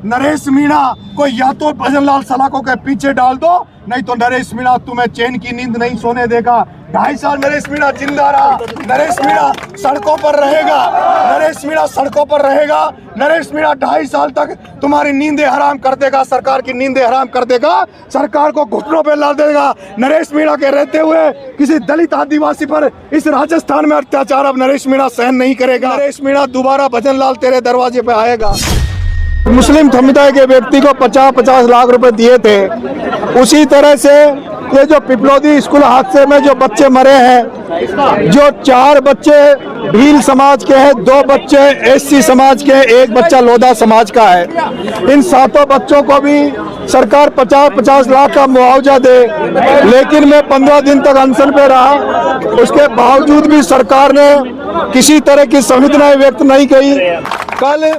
नरेश मीणा को या तो भजनलाल सलाखों के पीछे डाल दो, नहीं तो नरेश मीणा तुम्हें चैन की नींद नहीं सोने देगा। 2.5 साल नरेश मीणा जिंदा रहा, नरेश मीणा सड़कों पर रहेगा, नरेश मीणा सड़कों पर रहेगा। नरेश मीणा 2.5 साल तक तुम्हारी नींदें हराम कर देगा, सरकार की नींदें हराम कर देगा, सरकार को घुटनों पे ला देगा। नरेश मीणा के रहते हुए किसी दलित आदिवासी पर इस राजस्थान में अत्याचार अब नरेश मीणा सहन नहीं करेगा। नरेश मीणा दोबारा भजनलाल तेरे दरवाजे पे आएगा। मुस्लिम समुदाय के व्यक्ति को 50-50 लाख रुपए दिए थे, उसी तरह से ये जो पिपलोदी स्कूल हादसे में जो बच्चे मरे हैं, जो 4 बच्चे भील समाज के हैं, 2 बच्चे एससी समाज के, 1 बच्चा लोधा समाज का है, इन 7 बच्चों को भी सरकार 50-50 लाख का मुआवजा दे। लेकिन मैं 15 दिन तक अनशन पे रहा, उसके बावजूद भी सरकार ने किसी तरह की संवेदनाएं व्यक्त नहीं की। कल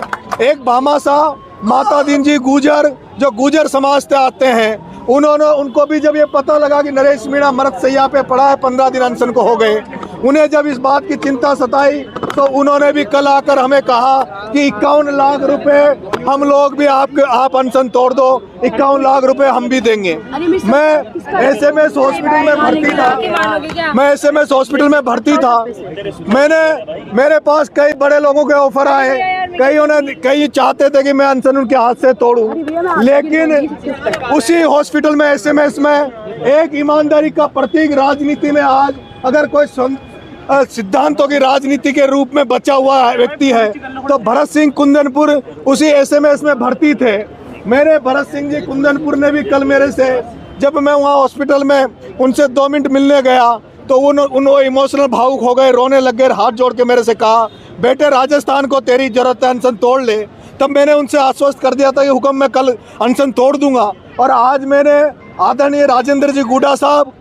एक भामाशाह माता दीन जी गुजर, जो गुजर समाज से आते हैं, उनको भी जब ये पता लगा कि नरेश मीणा मृत शैया पे पड़ा है, 15 दिन अनशन को हो गए, उन्हें जब इस बात की चिंता सताई तो उन्होंने भी कल आकर हमें कहा कि 51 लाख रुपए हम लोग भी आप अनशन तोड़ दो, 51 लाख रुपए हम भी देंगे। मैं एसएमएस हॉस्पिटल में भर्ती था, मेरे पास कई बड़े लोगों के ऑफर आए, कई चाहते थे कि मैं अनशन उनके हाथ से तोड़ूं, लेकिन उसी हॉस्पिटल में एसएमएस में एक ईमानदारी का प्रतीक राजनीति में आज अगर कोई सिद्धांतों की राजनीति के रूप में बचा हुआ व्यक्ति है तो भरत सिंह कुंदनपुर उसी एसएमएस में भर्ती थे। मेरे भरत सिंह जी कुंदनपुर ने भी कल मेरे से, जब मैं वहाँ हॉस्पिटल में उनसे 2 मिनट मिलने गया तो उन इमोशनल भावुक हो गए, रोने लग गए, हाथ जोड़ के मेरे से कहा, बेटे राजस्थान को तेरी जरूरत है, अनशन तोड़ ले। तब मैंने उनसे आश्वस्त कर दिया था कि हुक्म मैं कल अनशन तोड़ दूंगा। और आज मेरे आदरणीय राजेंद्र जी गुडा साहब,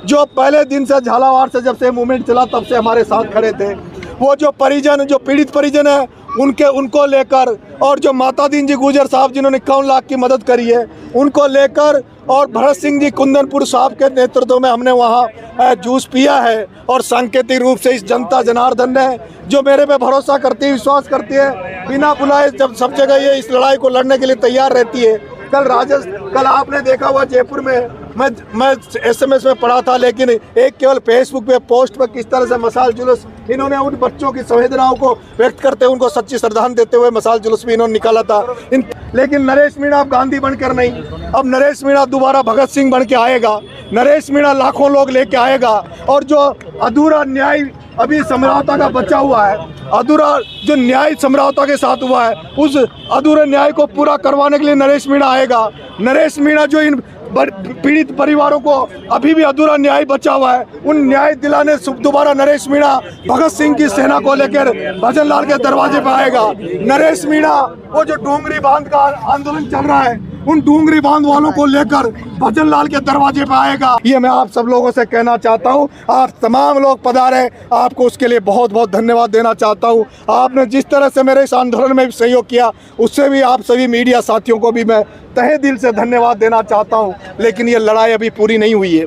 जो पहले दिन से झालावाड़ से जब से मूवमेंट चला तब से हमारे साथ खड़े थे, वो जो पीड़ित परिजन है उनको लेकर, और जो माता दीन जी गुजर साहब जिन्होंने 51 लाख की मदद करी है उनको लेकर, और भरत सिंह जी कुंदनपुर साहब के नेतृत्व में हमने वहाँ जूस पिया है। और सांकेतिक रूप से इस जनता जनार्दन ने जो मेरे पे भरोसा करती है, विश्वास करती है, बिना बुलाए जब सब जगह ये इस लड़ाई को लड़ने के लिए तैयार रहती है। कल आपने देखा हुआ जयपुर में मैं एसएमएस में पढ़ा था, लेकिन एक केवल फेसबुक पे पोस्ट पर किस तरह से मशाल जुलूस इन्होंने उन बच्चों की संवेदनाओं को व्यक्त करते हुए उनको सच्ची श्रद्धांजलि देते हुए मशाल जुलूस भी इन्होंने निकाला था। लेकिन नरेश मीणा अब गांधी बनकर नहीं, अब नरेश मीणा दोबारा भगत सिंह बन के आएगा। नरेश मीणा लाखों लोग लेके आएगा, और जो अधूरा न्याय अभी समझौता का बचा हुआ है, अधूरा जो न्याय समझौता के साथ हुआ है, उस अधूरे न्याय को पूरा करवाने के लिए नरेश मीणा आएगा। नरेश मीणा जो इन पीड़ित परिवारों को अभी भी अधूरा न्याय बचा हुआ है, उन न्याय दिलाने दोबारा नरेश मीणा भगत सिंह की सेना को लेकर भजनलाल के दरवाजे पर आएगा। नरेश मीणा वो जो डूंगरी बांध का आंदोलन चल रहा है, उन डूंगरी बांध वालों को लेकर भजनलाल के दरवाजे पर आएगा। ये मैं आप सब लोगों से कहना चाहता हूँ। आप तमाम लोग पधारे, आपको उसके लिए बहुत बहुत धन्यवाद देना चाहता हूँ। आपने जिस तरह से मेरे इस आंदोलन में सहयोग किया, उससे भी आप सभी मीडिया साथियों को भी मैं तहे दिल से धन्यवाद देना चाहता हूँ। लेकिन ये लड़ाई अभी पूरी नहीं हुई है।